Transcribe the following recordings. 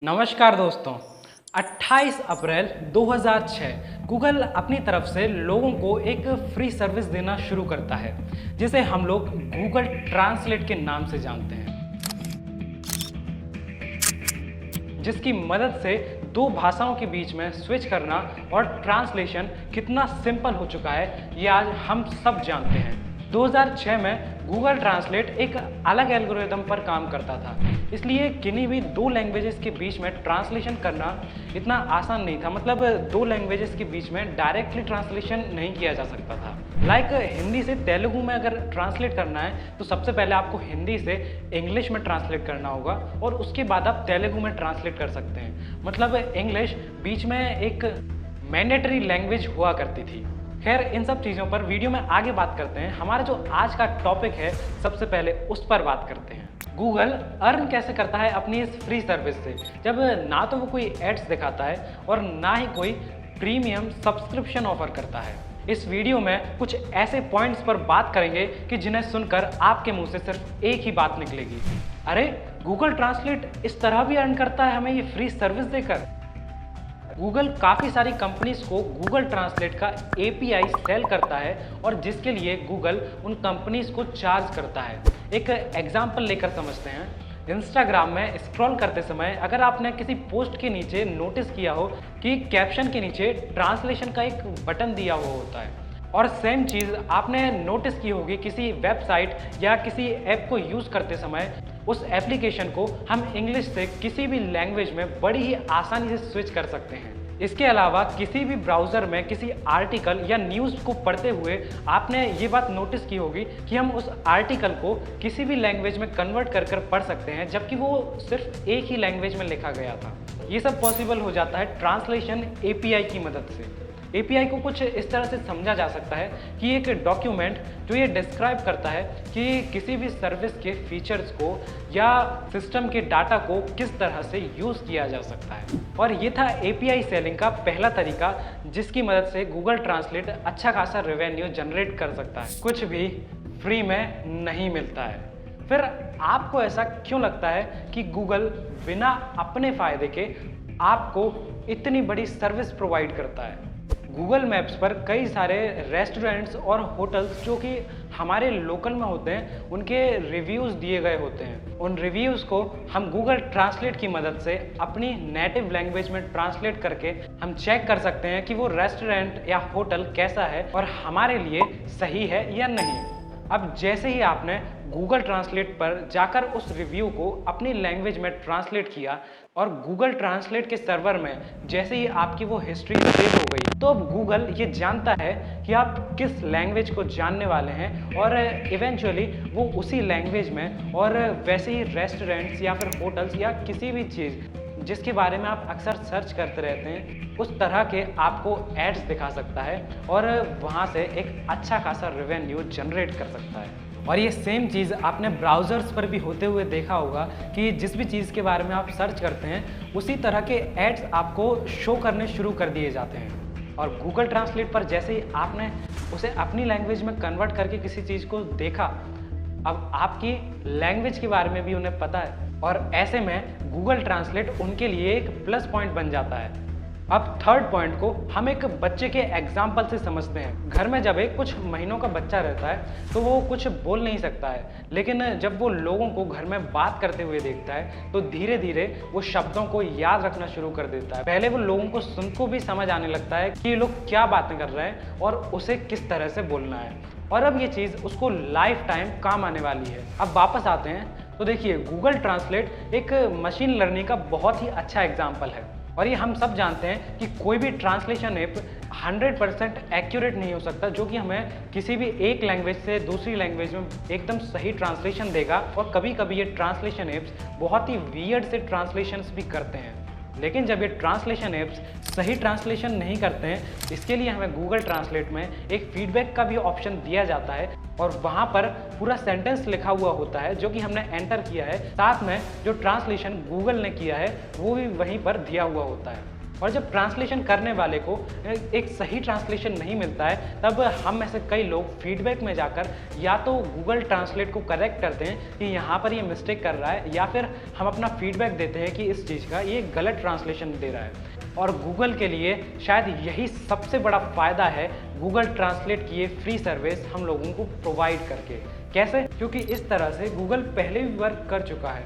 नमस्कार दोस्तों। 28 अप्रैल 2006 गूगल अपनी तरफ से लोगों को एक फ्री सर्विस देना शुरू करता है जिसे हम लोग गूगल ट्रांसलेट के नाम से जानते हैं, जिसकी मदद से दो भाषाओं के बीच में स्विच करना और ट्रांसलेशन कितना सिंपल हो चुका है ये आज हम सब जानते हैं। 2006 में गूगल ट्रांसलेट एक अलग एल्गोरिदम पर काम करता था, इसलिए किन्हीं भी दो लैंग्वेजेस के बीच में ट्रांसलेशन करना इतना आसान नहीं था। मतलब दो लैंग्वेजेस के बीच में डायरेक्टली ट्रांसलेशन नहीं किया जा सकता था। हिंदी से तेलुगु में अगर ट्रांसलेट करना है तो सबसे पहले आपको हिंदी से इंग्लिश में ट्रांसलेट करना होगा और उसके बाद आप तेलुगु में ट्रांसलेट कर सकते हैं। मतलब इंग्लिश बीच में एक मैंडेटरी लैंग्वेज हुआ करती थी। खैर, इन सब चीज़ों पर वीडियो में आगे बात करते हैं। हमारा जो आज का टॉपिक है सबसे पहले उस पर बात करते हैं। गूगल अर्न कैसे करता है अपनी इस फ्री सर्विस से, जब ना तो वो कोई एड्स दिखाता है और ना ही कोई प्रीमियम सब्सक्रिप्शन ऑफर करता है। इस वीडियो में कुछ ऐसे पॉइंट्स पर बात करेंगे कि जिन्हें सुनकर आपके मुंह से सिर्फ एक ही बात निकलेगी, अरे गूगल ट्रांसलेट इस तरह भी अर्न करता है हमें ये फ्री सर्विस देकर। गूगल काफ़ी सारी कंपनीज को गूगल ट्रांसलेट का API सेल करता है और जिसके लिए गूगल उन कंपनीज को चार्ज करता है। एक एग्जांपल लेकर समझते हैं। इंस्टाग्राम में स्क्रॉल करते समय अगर आपने किसी पोस्ट के नीचे नोटिस किया हो कि कैप्शन के नीचे ट्रांसलेशन का एक बटन दिया हुआ होता है, और सेम चीज़ आपने नोटिस की होगी किसी वेबसाइट या किसी ऐप को यूज़ करते समय उस एप्लीकेशन को हम इंग्लिश से किसी भी लैंग्वेज में बड़ी ही आसानी से स्विच कर सकते हैं। इसके अलावा किसी भी ब्राउज़र में किसी आर्टिकल या न्यूज़ को पढ़ते हुए आपने ये बात नोटिस की होगी कि हम उस आर्टिकल को किसी भी लैंग्वेज में कन्वर्ट कर पढ़ सकते हैं, जबकि वो सिर्फ एक ही लैंग्वेज में लिखा गया था। ये सब पॉसिबल हो जाता है ट्रांसलेशन API की मदद से। API को कुछ इस तरह से समझा जा सकता है कि एक डॉक्यूमेंट जो ये डिस्क्राइब करता है कि किसी भी सर्विस के फीचर्स को या सिस्टम के डाटा को किस तरह से यूज़ किया जा सकता है। और ये था API सेलिंग का पहला तरीका, जिसकी मदद से गूगल ट्रांसलेट अच्छा खासा रेवेन्यू जनरेट कर सकता है। कुछ भी फ्री में नहीं मिलता है। फिर आपको ऐसा क्यों लगता है कि गूगल बिना अपने फ़ायदे के आपको इतनी बड़ी सर्विस प्रोवाइड करता है? गूगल मैप्स पर कई सारे रेस्टोरेंट्स और होटल्स जो कि हमारे लोकल में होते हैं उनके रिव्यूज़ दिए गए होते हैं। उन रिव्यूज़ को हम गूगल ट्रांसलेट की मदद से अपनी नेटिव लैंग्वेज में ट्रांसलेट करके हम चेक कर सकते हैं कि वो रेस्टोरेंट या होटल कैसा है और हमारे लिए सही है या नहीं। अब जैसे ही आपने गूगल ट्रांसलेट पर जाकर उस रिव्यू को अपनी लैंग्वेज में ट्रांसलेट किया और गूगल ट्रांसलेट के सर्वर में जैसे ही आपकी वो हिस्ट्री सेव हो गई, तो अब गूगल ये जानता है कि आप किस लैंग्वेज को जानने वाले हैं और इवेंचुअली वो उसी लैंग्वेज में और वैसे ही रेस्टोरेंट्स या फिर होटल्स या किसी भी चीज़ जिसके बारे में आप अक्सर सर्च करते रहते हैं उस तरह के आपको एड्स दिखा सकता है और वहाँ से एक अच्छा खासा रेवेन्यू जनरेट कर सकता है। और ये सेम चीज़ आपने ब्राउज़र्स पर भी होते हुए देखा होगा कि जिस भी चीज़ के बारे में आप सर्च करते हैं उसी तरह के एड्स आपको शो करने शुरू कर दिए जाते हैं। और गूगल ट्रांसलेट पर जैसे ही आपने उसे अपनी लैंग्वेज में कन्वर्ट करके किसी चीज़ को देखा, अब आपकी लैंग्वेज के बारे में भी उन्हें पता है और ऐसे में गूगल ट्रांसलेट उनके लिए एक प्लस पॉइंट बन जाता है। अब थर्ड पॉइंट को हम एक बच्चे के एग्जाम्पल से समझते हैं। घर में जब एक कुछ महीनों का बच्चा रहता है तो वो कुछ बोल नहीं सकता है, लेकिन जब वो लोगों को घर में बात करते हुए देखता है तो धीरे धीरे वो शब्दों को याद रखना शुरू कर देता है। पहले वो लोगों को सुन को भी समझ आने लगता है कि ये लोग क्या बातें कर रहे हैं और उसे किस तरह से बोलना है, और अब ये चीज़ उसको लाइफ टाइम काम आने वाली है। अब वापस आते हैं तो देखिए, गूगल ट्रांसलेट एक मशीन लर्निंग का बहुत ही अच्छा एग्जाम्पल है। और ये हम सब जानते हैं कि कोई भी ट्रांसलेशन ऐप 100% एक्यूरेट नहीं हो सकता, जो कि हमें किसी भी एक लैंग्वेज से दूसरी लैंग्वेज में एकदम सही ट्रांसलेशन देगा। और कभी कभी ये ट्रांसलेशन ऐप्स बहुत ही वियर्ड से ट्रांसलेशंस भी करते हैं। लेकिन जब ये ट्रांसलेशन ऐप्स सही ट्रांसलेशन नहीं करते हैं, इसके लिए हमें गूगल ट्रांसलेट में एक फीडबैक का भी ऑप्शन दिया जाता है और वहाँ पर पूरा सेंटेंस लिखा हुआ होता है जो कि हमने एंटर किया है, साथ में जो ट्रांसलेशन गूगल ने किया है वो भी वहीं पर दिया हुआ होता है। और जब ट्रांसलेशन करने वाले को एक सही ट्रांसलेशन नहीं मिलता है, तब हम में से कई लोग फीडबैक में जाकर या तो गूगल ट्रांसलेट को करेक्ट करते हैं कि यहाँ पर ये मिस्टेक कर रहा है, या फिर हम अपना फीडबैक देते हैं कि इस चीज़ का ये गलत ट्रांसलेशन दे रहा है। और गूगल के लिए शायद यही सबसे बड़ा फ़ायदा है गूगल ट्रांसलेट की ये फ्री सर्विस हम लोगों को प्रोवाइड करके। कैसे? क्योंकि इस तरह से गूगल पहले भी वर्क कर चुका है।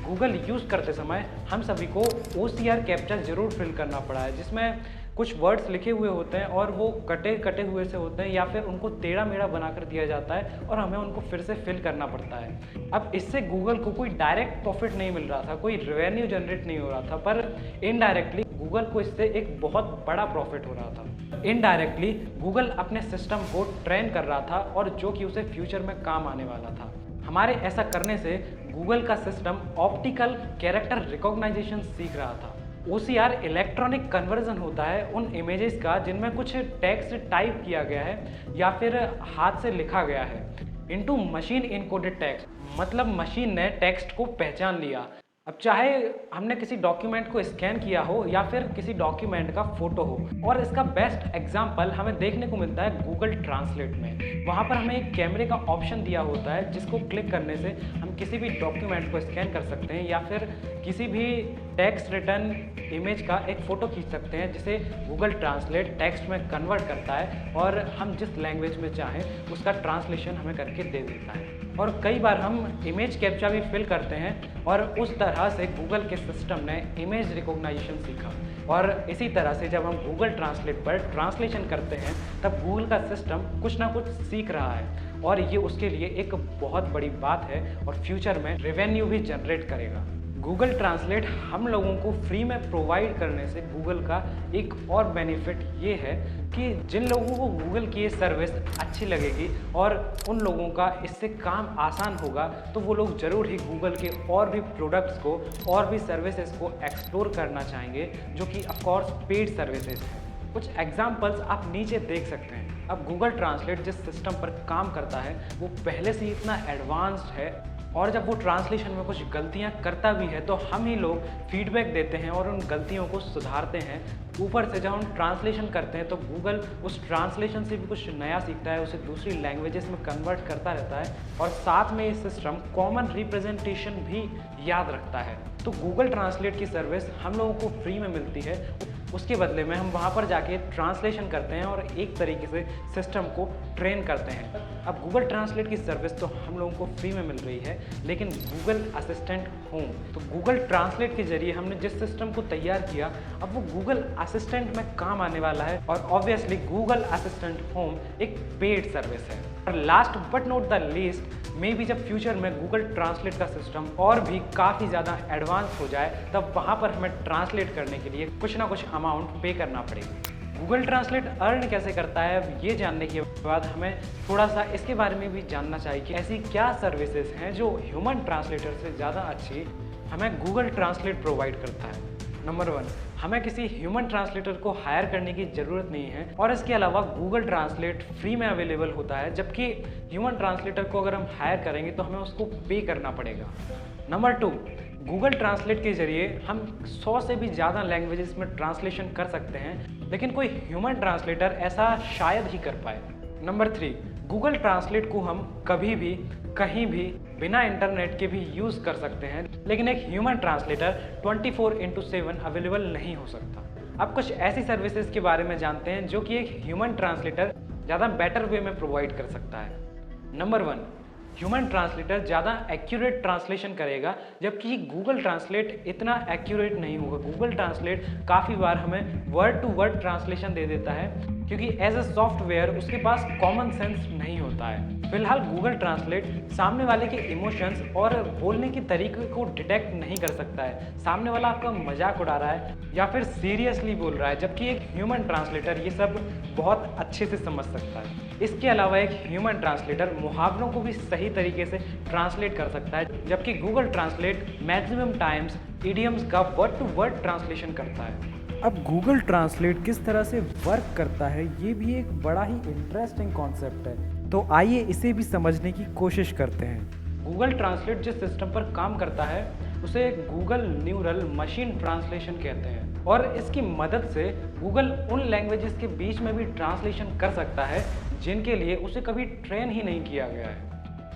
गूगल यूज़ करते समय हम सभी को OCR कैप्चा ज़रूर फिल करना पड़ा है, जिसमें कुछ वर्ड्स लिखे हुए होते हैं और वो कटे कटे हुए से होते हैं, या फिर उनको टेढ़ा मेढ़ा बनाकर दिया जाता है और हमें उनको फिर से फिल करना पड़ता है। अब इससे गूगल को कोई डायरेक्ट प्रॉफिट नहीं मिल रहा था, कोई रेवेन्यू जनरेट नहीं हो रहा था, पर इनडायरेक्टली गूगल को इससे एक बहुत बड़ा प्रॉफिट हो रहा था। इनडायरेक्टली गूगल अपने सिस्टम को ट्रेन कर रहा था, और जो कि उसे फ्यूचर में काम आने वाला था। हमारे ऐसा करने से गूगल का सिस्टम ऑप्टिकल कैरेक्टर रिकॉग्नाइजेशन सीख रहा था। OCR इलेक्ट्रॉनिक कन्वर्जन होता है उन इमेजेस का जिनमें कुछ टेक्स्ट टाइप किया गया है या फिर हाथ से लिखा गया है, इनटू मशीन इनकोडेड टेक्स्ट। मतलब मशीन ने टेक्स्ट को पहचान लिया। अब चाहे हमने किसी डॉक्यूमेंट को स्कैन किया हो या फिर किसी डॉक्यूमेंट का फोटो हो, और इसका बेस्ट एग्जांपल हमें देखने को मिलता है गूगल ट्रांसलेट में। वहाँ पर हमें एक कैमरे का ऑप्शन दिया होता है, जिसको क्लिक करने से हम किसी भी डॉक्यूमेंट को स्कैन कर सकते हैं या फिर किसी भी टेक्स्ट रिटर्न इमेज का एक फ़ोटो खींच सकते हैं, जिसे गूगल ट्रांसलेट टेक्स्ट में कन्वर्ट करता है और हम जिस लैंग्वेज में चाहें उसका ट्रांसलेशन हमें करके दे देता है। और कई बार हम इमेज कैप्चा भी फिल करते हैं, और उस तरह से गूगल के सिस्टम ने इमेज रिकॉग्नाइजेशन सीखा। और इसी तरह से जब हम गूगल ट्रांसलेट पर ट्रांसलेशन करते हैं, तब गूगल का सिस्टम कुछ ना कुछ सीख रहा है, और ये उसके लिए एक बहुत बड़ी बात है और फ्यूचर में रेवेन्यू भी जनरेट करेगा। गूगल ट्रांसलेट हम लोगों को फ्री में प्रोवाइड करने से गूगल का एक और बेनिफिट ये है कि जिन लोगों को गूगल की ये सर्विस अच्छी लगेगी और उन लोगों का इससे काम आसान होगा, तो वो लोग ज़रूर ही गूगल के और भी प्रोडक्ट्स को और भी सर्विसेज को एक्सप्लोर करना चाहेंगे, जो कि ऑफकोर्स पेड सर्विसेज हैं। कुछ एग्जाम्पल्स आप नीचे देख सकते हैं। अब गूगल ट्रांसलेट जिस सिस्टम पर काम करता है वो पहले से ही इतना एडवांस्ड है, और जब वो ट्रांसलेशन में कुछ गलतियां करता भी है तो हम ही लोग फीडबैक देते हैं और उन गलतियों को सुधारते हैं। ऊपर से जब हम ट्रांसलेशन करते हैं तो गूगल उस ट्रांसलेशन से भी कुछ नया सीखता है, उसे दूसरी लैंग्वेजेस में कन्वर्ट करता रहता है, और साथ में ये सिस्टम कॉमन रिप्रेजेंटेशन भी याद रखता है। तो गूगल ट्रांसलेट की सर्विस हम लोगों को फ्री में मिलती है, उसके बदले में हम वहाँ पर जाके ट्रांसलेशन करते हैं और एक तरीके से सिस्टम को ट्रेन करते हैं। अब गूगल ट्रांसलेट की सर्विस तो हम लोगों को फ्री में मिल रही है, लेकिन गूगल असिस्टेंट होम, तो गूगल ट्रांसलेट के जरिए हमने जिस सिस्टम को तैयार किया, अब वो गूगल असिस्टेंट में काम आने वाला है, और ऑब्वियसली गूगल असिस्टेंट होम एक पेड सर्विस है। और last but not the least, may be जब फ्यूचर में गूगल ट्रांसलेट का सिस्टम और भी काफ़ी ज़्यादा एडवांस हो जाए, तब वहाँ पर हमें ट्रांसलेट करने के लिए कुछ ना कुछ अमाउंट पे करना पड़ेगा। गूगल ट्रांसलेट अर्न कैसे करता है, अब ये जानने के बाद हमें थोड़ा सा इसके बारे में भी जानना चाहिए कि ऐसी क्या सर्विसेज हैं जो ह्यूमन ट्रांसलेटर से ज़्यादा अच्छी हमें गूगल ट्रांसलेट प्रोवाइड करता है। नंबर 1, हमें किसी ह्यूमन ट्रांसलेटर को हायर करने की ज़रूरत नहीं है, और इसके अलावा गूगल ट्रांसलेट फ्री में अवेलेबल होता है, जबकि ह्यूमन ट्रांसलेटर को अगर हम हायर करेंगे तो हमें उसको पे करना पड़ेगा। नंबर 2, गूगल ट्रांसलेट के जरिए हम 100 से भी ज़्यादा लैंग्वेजेस में ट्रांसलेशन कर सकते हैं, लेकिन कोई ह्यूमन ट्रांसलेटर ऐसा शायद ही कर पाए। नंबर 3, गूगल ट्रांसलेट को हम कभी भी कहीं भी बिना इंटरनेट के भी यूज़ कर सकते हैं, लेकिन एक ह्यूमन ट्रांसलेटर 24/7 अवेलेबल नहीं हो सकता। अब कुछ ऐसी सर्विसेज के बारे में जानते हैं जो कि एक ह्यूमन ट्रांसलेटर ज़्यादा बेटर वे में प्रोवाइड कर सकता है। नंबर 1, ह्यूमन ट्रांसलेटर ज़्यादा एक्यूरेट ट्रांसलेशन करेगा, जबकि गूगल ट्रांसलेट इतना एक्यूरेट नहीं होगा। गूगल ट्रांसलेट काफ़ी बार हमें वर्ड टू वर्ड ट्रांसलेशन दे देता है, क्योंकि एज अ सॉफ्टवेयर उसके पास कॉमन सेंस नहीं होता है। फिलहाल गूगल ट्रांसलेट सामने वाले के इमोशंस और बोलने के तरीके को डिटेक्ट नहीं कर सकता है। सामने वाला आपका मजाक उड़ा रहा है या फिर सीरियसली बोल रहा है, जबकि एक ह्यूमन ट्रांसलेटर ये सब बहुत अच्छे से समझ सकता है। इसके अलावा एक ह्यूमन ट्रांसलेटर मुहावरों को भी सही तरीके से ट्रांसलेट कर सकता है, जबकि Google translate maximum times idioms का वर्ड टू वर्ड ट्रांसलेशन करता है। अब गूगल ट्रांसलेट किस तरह से वर्क करता है, ये भी एक बड़ा ही इंटरेस्टिंग कॉन्सेप्ट है, तो आइए इसे भी समझने की कोशिश करते हैं। गूगल ट्रांसलेट जिस सिस्टम पर काम करता है उसे गूगल न्यूरल मशीन ट्रांसलेशन कहते हैं और इसकी मदद से गूगल उन लैंग्वेजेस के बीच में भी ट्रांसलेशन कर सकता है जिनके लिए उसे कभी ट्रेन ही नहीं किया गया है।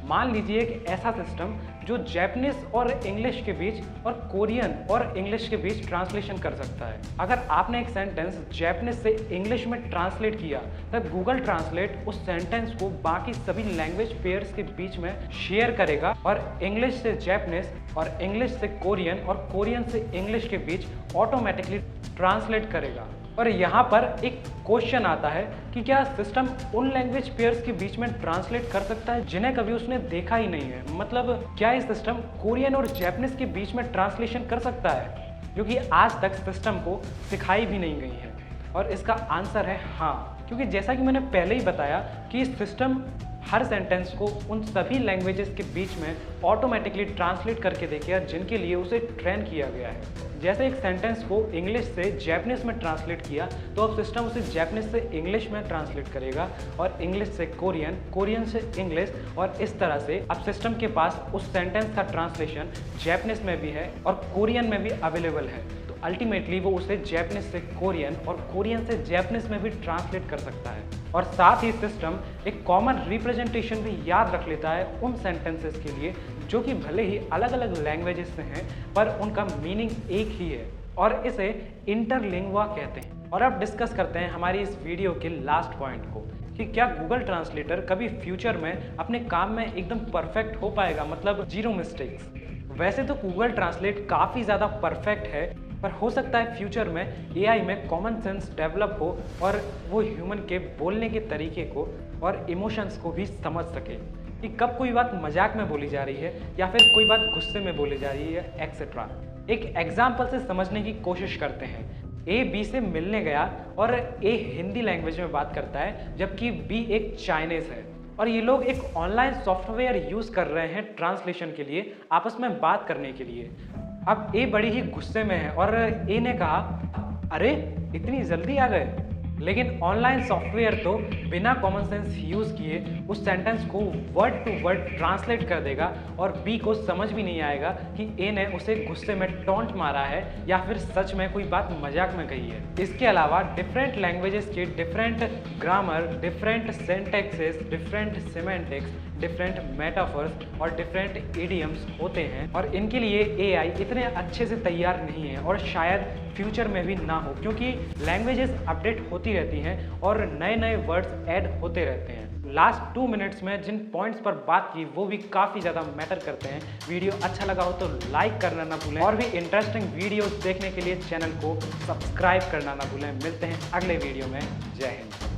मान लीजिए एक ऐसा सिस्टम जो जैपनीज और इंग्लिश के बीच और कोरियन और इंग्लिश के बीच ट्रांसलेशन कर सकता है। अगर आपने एक सेंटेंस जैपनीज से इंग्लिश में ट्रांसलेट किया तब गूगल ट्रांसलेट उस सेंटेंस को बाकी सभी लैंग्वेज पेयर्स के बीच में शेयर करेगा और इंग्लिश से जैपनीज और इंग्लिश से कोरियन और कोरियन से इंग्लिश के बीच ऑटोमेटिकली ट्रांसलेट करेगा। और यहाँ पर एक क्वेश्चन आता है कि क्या सिस्टम उन लैंग्वेज पेयर्स के बीच में ट्रांसलेट कर सकता है जिन्हें कभी उसने देखा ही नहीं है। मतलब क्या ये सिस्टम कोरियन और जैपनीज के बीच में ट्रांसलेशन कर सकता है, जो कि आज तक सिस्टम को सिखाई भी नहीं गई है। और इसका आंसर है हाँ, क्योंकि जैसा कि मैंने पहले ही बताया कि सिस्टम हर सेंटेंस को उन सभी लैंग्वेजेस के बीच में ऑटोमेटिकली ट्रांसलेट करके देखेगा जिनके लिए उसे ट्रेन किया गया है। जैसे एक सेंटेंस को इंग्लिश से जैपनीज में ट्रांसलेट किया तो अब सिस्टम उसे जैपनीज से इंग्लिश में ट्रांसलेट करेगा और इंग्लिश से कोरियन, कोरियन से इंग्लिश, और इस तरह से अब सिस्टम के पास उस सेंटेंस का ट्रांसलेशन जैपनीज में भी है और कोरियन में भी अवेलेबल है। तो अल्टीमेटली वो उसे जैपनीज से कोरियन और कोरियन से जैपनीज में भी ट्रांसलेट कर सकता है। और साथ ही सिस्टम एक कॉमन रिप्रेजेंटेशन भी याद रख लेता है उन सेंटेंसेस के लिए जो कि भले ही अलग अलग लैंग्वेजेस से हैं पर उनका मीनिंग एक ही है, और इसे इंटरलिंग्वा कहते हैं। और अब डिस्कस करते हैं हमारी इस वीडियो के लास्ट पॉइंट को कि क्या गूगल ट्रांसलेटर कभी फ्यूचर में अपने काम में एकदम परफेक्ट हो पाएगा, मतलब जीरो मिस्टेक्स। वैसे तो गूगल ट्रांसलेट काफ़ी ज़्यादा परफेक्ट है, पर हो सकता है फ्यूचर में एआई में कॉमन सेंस डेवलप हो और वो ह्यूमन के बोलने के तरीके को और इमोशंस को भी समझ सके कि कब कोई बात मजाक में बोली जा रही है या फिर कोई बात गुस्से में बोली जा रही है, एक्सेट्रा। एक एग्जाम्पल से समझने की कोशिश करते हैं। ए बी से मिलने गया और ए हिंदी लैंग्वेज में बात करता है जबकि बी एक चाइनीज है, और ये लोग एक ऑनलाइन सॉफ्टवेयर यूज़ कर रहे हैं ट्रांसलेशन के लिए, आपस में बात करने के लिए। अब ए बड़ी ही गुस्से में है और ए ने कहा, अरे इतनी जल्दी आ गए। लेकिन ऑनलाइन सॉफ्टवेयर तो बिना कॉमन सेंस यूज़ किए उस सेंटेंस को वर्ड टू वर्ड ट्रांसलेट कर देगा और बी को समझ भी नहीं आएगा कि ए ने उसे गुस्से में टॉन्ट मारा है या फिर सच में कोई बात मजाक में कही है। इसके अलावा डिफरेंट लैंग्वेजेस के different grammar, different syntaxes, different semantics, different metaphors और डिफरेंट इडियम्स होते हैं, और इनके लिए एआई इतने अच्छे से तैयार नहीं है और शायद फ्यूचर में भी ना हो, क्योंकि लैंग्वेजेस अपडेट होती रहती हैं और नए नए वर्ड्स ऐड होते रहते हैं। लास्ट 2 मिनट्स में जिन पॉइंट्स पर बात की वो भी काफ़ी ज़्यादा मैटर करते हैं। वीडियो अच्छा लगा हो तो लाइक करना ना भूलें और भी इंटरेस्टिंग वीडियोस देखने के लिए चैनल को सब्सक्राइब करना ना भूलें। मिलते हैं अगले वीडियो में। जय हिंद।